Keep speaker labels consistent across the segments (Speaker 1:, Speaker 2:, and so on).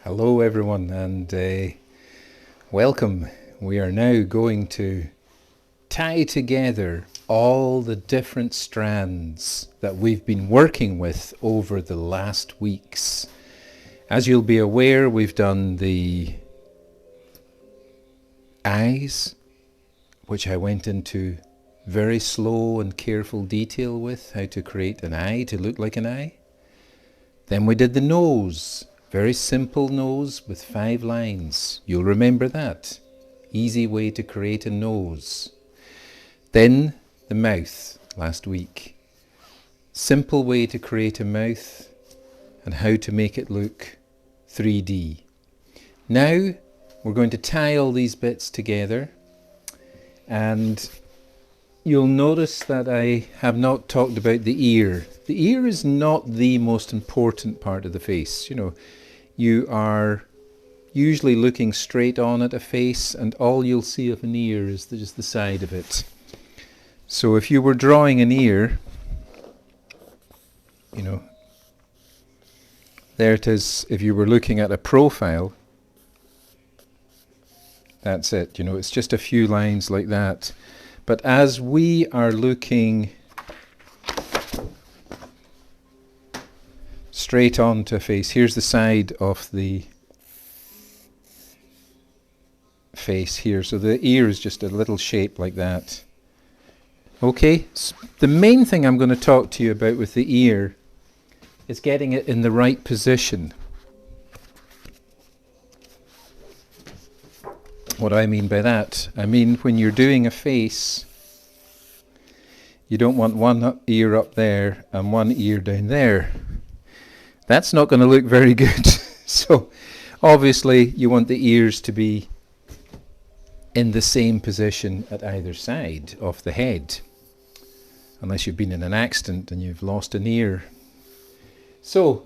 Speaker 1: Hello everyone and welcome. We are now going to tie together all the different strands that we've been working with over the last weeks. As you'll be aware, we've done the eyes, which I went into very slow and careful detail with, how to create an eye to look like an eye. Then we did the nose. Very simple nose with 5 lines. You'll remember that. Easy way to create a nose. Then the mouth last week. Simple way to create a mouth and how to make it look 3D. Now we're going to tie all these bits together, and you'll notice that I have not talked about the ear. The ear is not the most important part of the face. You are usually looking straight on at a face, and all you'll see of an ear is just the side of it. So if you were drawing an ear, there it is. If you were looking at a profile, that's it. It's just a few lines like that. But as we are looking straight on to a face, here's the side of the face here. So the ear is just a little shape like that. Okay, the main thing I'm going to talk to you about with the ear is getting it in the right position. What do I mean by that? I mean, when you're doing a face, you don't want one ear up there and one ear down there. That's not going to look very good. So obviously you want the ears to be in the same position at either side of the head, unless you've been in an accident and you've lost an ear. So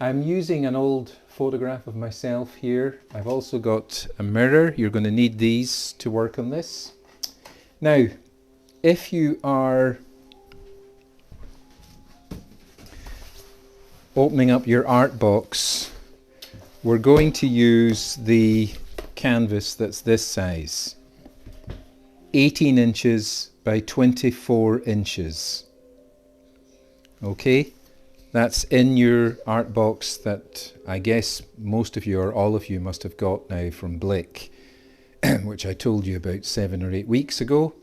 Speaker 1: I'm using an old photograph of myself here. I've also got a mirror. You're going to need these to work on this. Now, if you are opening up your art box, we're going to use the canvas that's this size, 18 inches by 24 inches. Okay, that's in your art box that I guess most of you or all of you must have got now from Blick, which I told you about 7 or 8 weeks ago.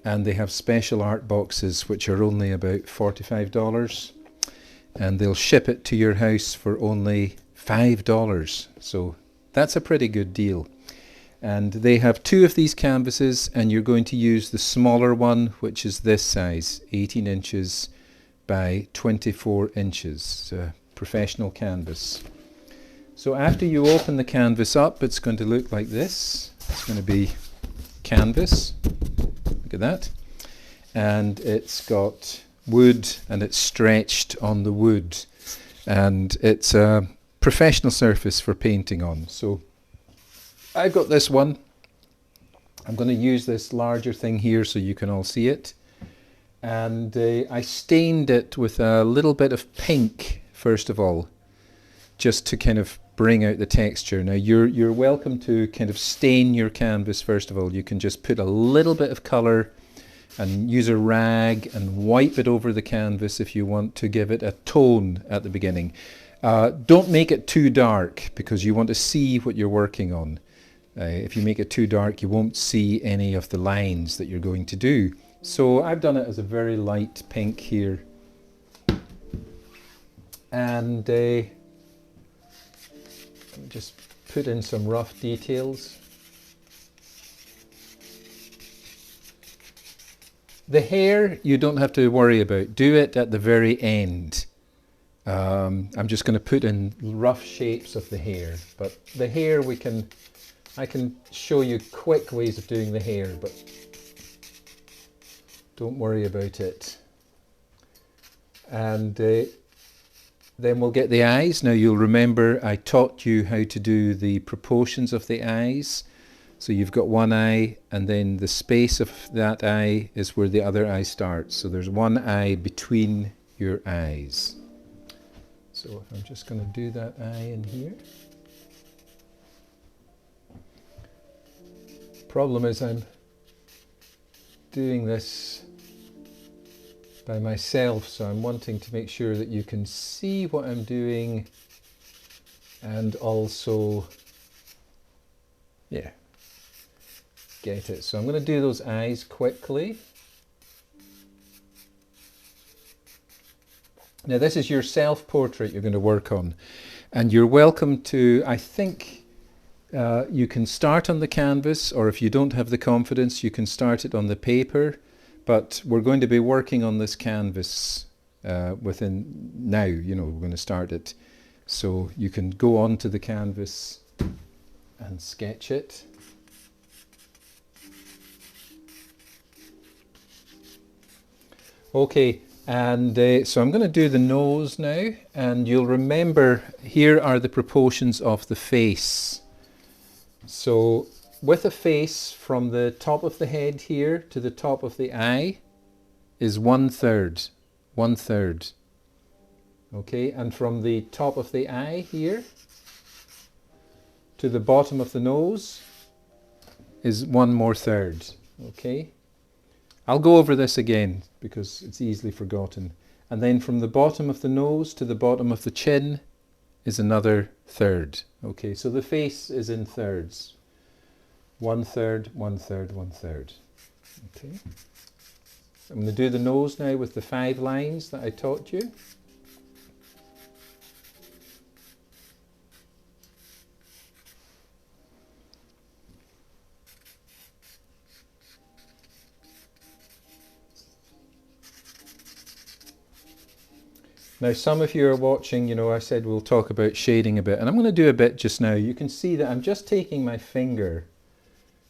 Speaker 1: And they have special art boxes which are only about $45. And they'll ship it to your house for only $5. So that's a pretty good deal. And they have 2 of these canvases, and you're going to use the smaller one, which is this size, 18 inches by 24 inches. It's a professional canvas. So after you open the canvas up, it's going to look like this. It's going to be canvas. Look at that. And it's got wood, and it's stretched on the wood, and it's a professional surface for painting on. So I've got this one. I'm going to use this larger thing here so you can all see it, and I stained it with a little bit of pink first of all, just to kind of bring out the texture. Now you're welcome to kind of stain your canvas first of all. You can just put a little bit of colour and use a rag and wipe it over the canvas if you want to give it a tone at the beginning. Don't make it too dark, because you want to see what you're working on. If you make it too dark, you won't see any of the lines that you're going to do. So I've done it as a very light pink here. And let me just put in some rough details. The hair you don't have to worry about. Do it at the very end. I'm just going to put in rough shapes of the hair, but the hair I can show you quick ways of doing the hair, but don't worry about it. And then we'll get the eyes. Now you'll remember I taught you how to do the proportions of the eyes. So you've got one eye, and then the space of that eye is where the other eye starts. So there's one eye between your eyes. So I'm just going to do that eye in here. Problem is I'm doing this by myself, so I'm wanting to make sure that you can see what I'm doing and also, yeah, get it. So I'm going to do those eyes quickly. Now this is your self-portrait you're going to work on, and you're welcome to, I think you can start on the canvas, or if you don't have the confidence you can start it on the paper, but we're going to be working on this canvas within now, you know, we're going to start it. So you can go on to the canvas and sketch it. Okay, and so I'm going to do the nose now, and you'll remember here are the proportions of the face. So with a face from the top of the head here to the top of the eye is 1/3, 1/3. Okay, and from the top of the eye here to the bottom of the nose is 1/3. Okay, I'll go over this again because it's easily forgotten. And then from the bottom of the nose to the bottom of the chin is another 1/3. Okay, so the face is in thirds. 1/3, 1/3, 1/3. Okay, I'm going to do the nose now with the 5 lines that I taught you. Now some of you are watching, you know, I said we'll talk about shading a bit, and I'm going to do a bit just now. You can see that I'm just taking my finger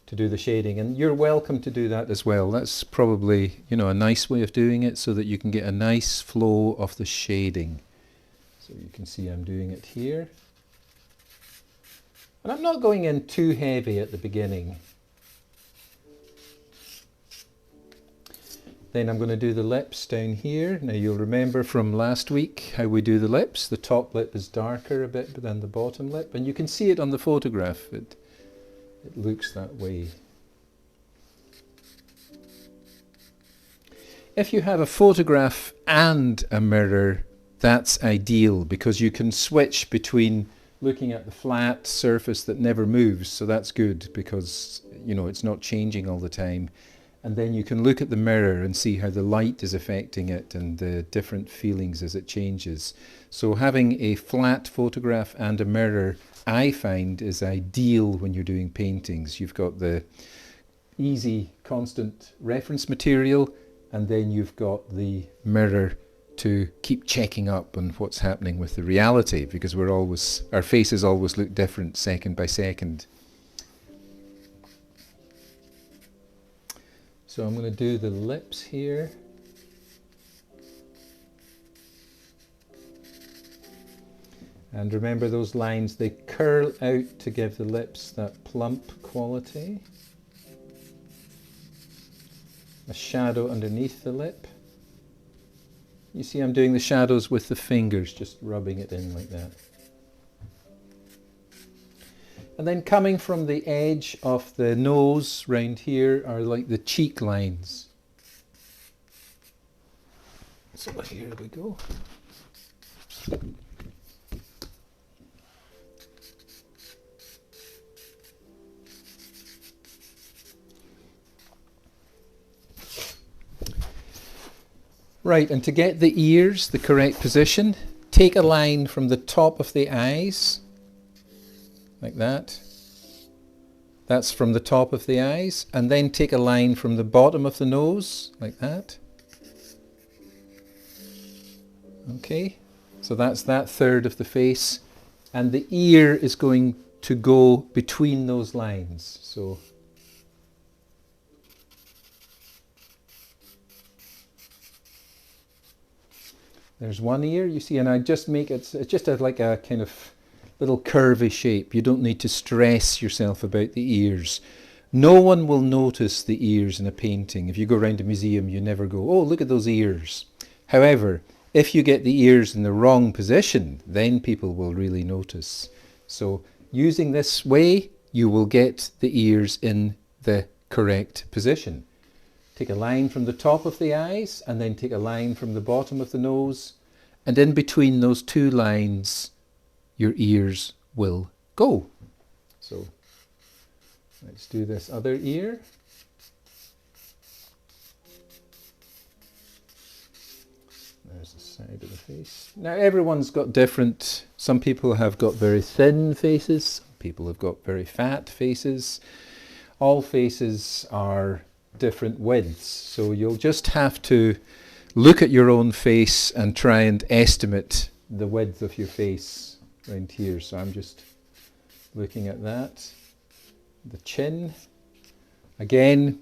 Speaker 1: to do the shading, and you're welcome to do that as well. That's probably, you know, a nice way of doing it so that you can get a nice flow of the shading. So you can see I'm doing it here. And I'm not going in too heavy at the beginning. Then I'm going to do the lips down here. Now you'll remember from last week how we do the lips. The top lip is darker a bit than the bottom lip, and you can see it on the photograph. It looks that way. If you have a photograph and a mirror, that's ideal because you can switch between looking at the flat surface that never moves, so that's good because, you know, it's not changing all the time. And then you can look at the mirror and see how the light is affecting it and the different feelings as it changes. So having a flat photograph and a mirror, I find, is ideal when you're doing paintings. You've got the easy, constant reference material, and then you've got the mirror to keep checking up on what's happening with the reality, because our faces always look different second by second. So I'm going to do the lips here. And remember those lines, they curl out to give the lips that plump quality. A shadow underneath the lip. You see I'm doing the shadows with the fingers, just rubbing it in like that. And then coming from the edge of the nose round here are like the cheek lines. So here we go. Right, and to get the ears the correct position, take a line from the top of the eyes, like that. That's from the top of the eyes, and then take a line from the bottom of the nose, like that. Okay, so that's that third of the face, and the ear is going to go between those lines. So there's one ear, you see, and I just make it, it's just like a kind of little curvy shape. You don't need to stress yourself about the ears. No one will notice the ears in a painting. If you go around a museum, you never go, oh, look at those ears. However, If you get the ears in the wrong position, then people will really notice. So using this way, you will get the ears in the correct position. Take a line from the top of the eyes and then take a line from the bottom of the nose, and in between those two lines your ears will go. So let's do this other ear. There's the side of the face. Now everyone's got different, some people have got very thin faces, some people have got very fat faces. All faces are different widths, so you'll just have to look at your own face and try and estimate the width of your face around here. So I'm just looking at that. The chin, again,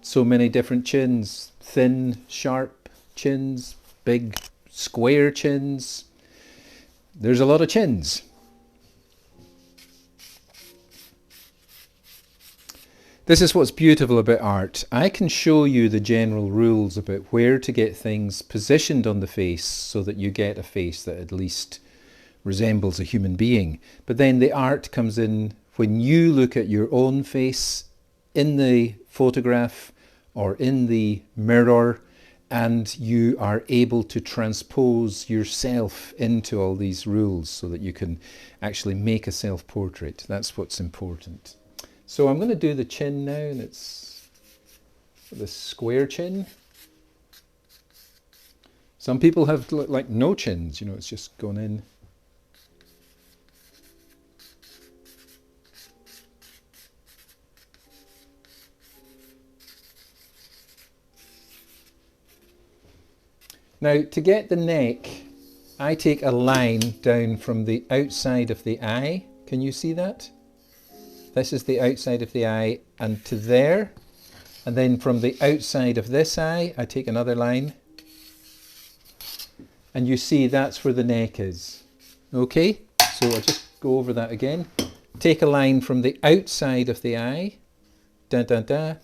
Speaker 1: so many different chins, thin, sharp chins, big square chins. There's a lot of chins. This is what's beautiful about art. I can show you the general rules about where to get things positioned on the face so that you get a face that at least resembles a human being. But then the art comes in when you look at your own face in the photograph or in the mirror, and you are able to transpose yourself into all these rules so that you can actually make a self-portrait. That's what's important. So I'm going to do the chin now, and it's the square chin. Some people have like no chins, you know, it's just gone in. Now, to get the neck, I take a line down from the outside of the eye. Can you see that? This is the outside of the eye and to there. And then from the outside of this eye, I take another line. And you see that's where the neck is. Okay, so I'll just go over that again. Take a line from the outside of the eye. Da, da, da.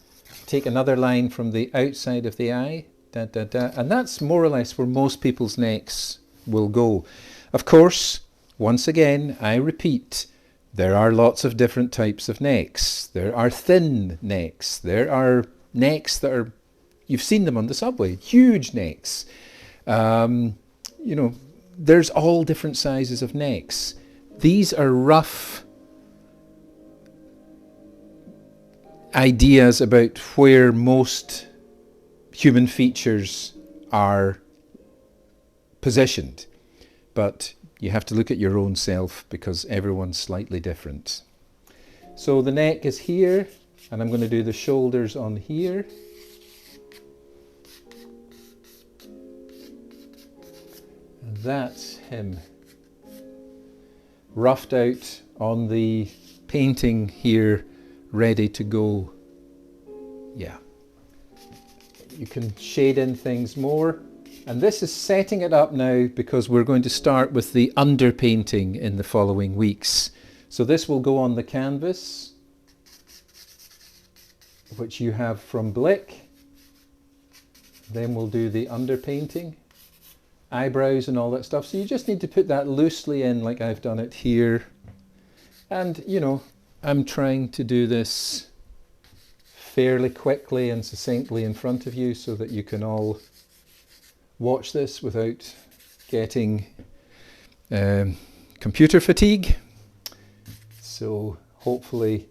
Speaker 1: Take another line from the outside of the eye. Da, da, da. And that's more or less where most people's necks will go. Of course, once again, I repeat, there are lots of different types of necks. There are thin necks. There are necks that are, you've seen them on the subway, huge necks. You know, there's all different sizes of necks. These are rough ideas about where most human features are positioned, but you have to look at your own self because everyone's slightly different. So the neck is here, and I'm going to do the shoulders on here. And that's him, roughed out on the painting here, ready to go. Yeah. You can shade in things more. And this is setting it up now because we're going to start with the underpainting in the following weeks. So this will go on the canvas, which you have from Blick. Then we'll do the underpainting, eyebrows and all that stuff. So you just need to put that loosely in like I've done it here. And, you know, I'm trying to do this fairly quickly and succinctly in front of you so that you can all watch this without getting computer fatigue. So hopefully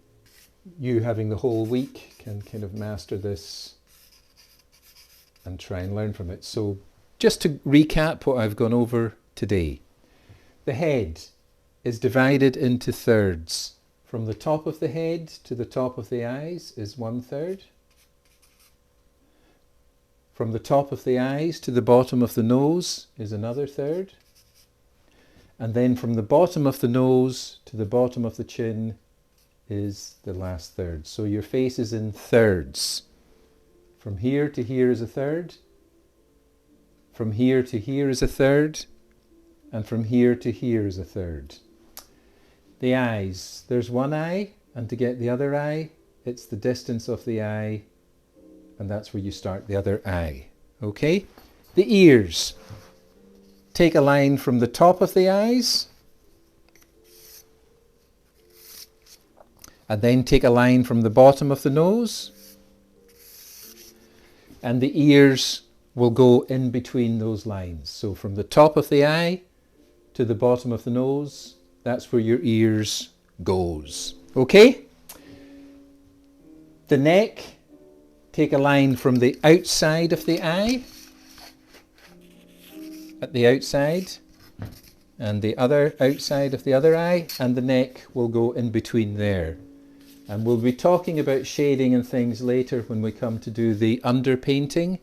Speaker 1: you having the whole week can kind of master this and try and learn from it. So just to recap what I've gone over today. The head is divided into thirds. From the top of the head to the top of the eyes is 1/3. From the top of the eyes to the bottom of the nose is another third. And then from the bottom of the nose to the bottom of the chin is the last third. So your face is in thirds. From here to here is a third. From here to here is a third. And from here to here is a third. The eyes, there's one eye, and to get the other eye, it's the distance of the eye, and that's where you start the other eye. Okay? The ears. take a line from the top of the eyes, and then take a line from the bottom of the nose, and the ears will go in between those lines. So from the top of the eye to the bottom of the nose, that's where your ears goes. Okay? The neck, take a line from the outside of the eye, at the outside, and the other outside of the other eye, and the neck will go in between there. And we'll be talking about shading and things later when we come to do the underpainting.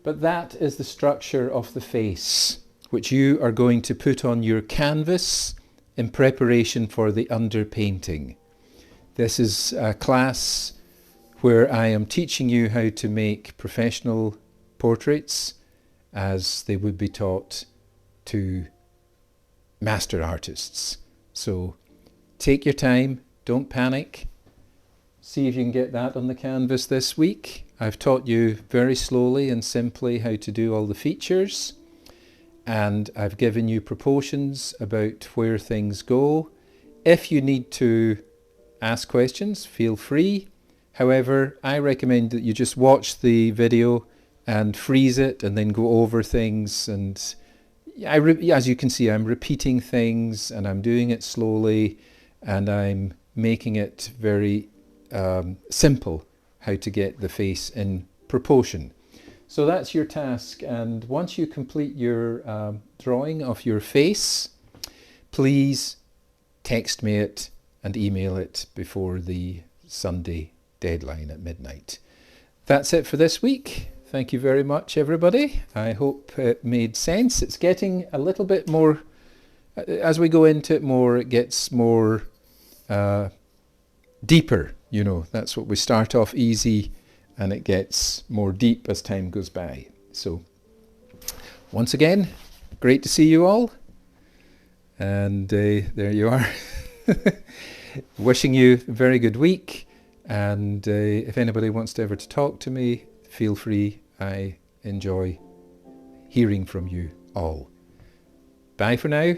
Speaker 1: But that is the structure of the face, which you are going to put on your canvas in preparation for the underpainting. This is a class where I am teaching you how to make professional portraits as they would be taught to master artists. So take your time, don't panic. See if you can get that on the canvas this week. I've taught you very slowly and simply how to do all the features, and I've given you proportions about where things go. If you need to ask questions, feel free. However, I recommend that you just watch the video and freeze it and then go over things. And as you can see, I'm repeating things and I'm doing it slowly, and I'm making it very simple how to get the face in proportion. So that's your task, and once you complete your drawing of your face, please text me it and email it before the Sunday deadline at midnight. That's it for this week. Thank you very much, everybody. I hope it made sense. It's getting a little bit more, as we go into it more, it gets more deeper. You know, that's what we start off easy and it gets more deep as time goes by. So once again, great to see you all. And there you are. Wishing you a very good week. And if anybody wants to ever to talk to me, feel free. I enjoy hearing from you all. Bye for now.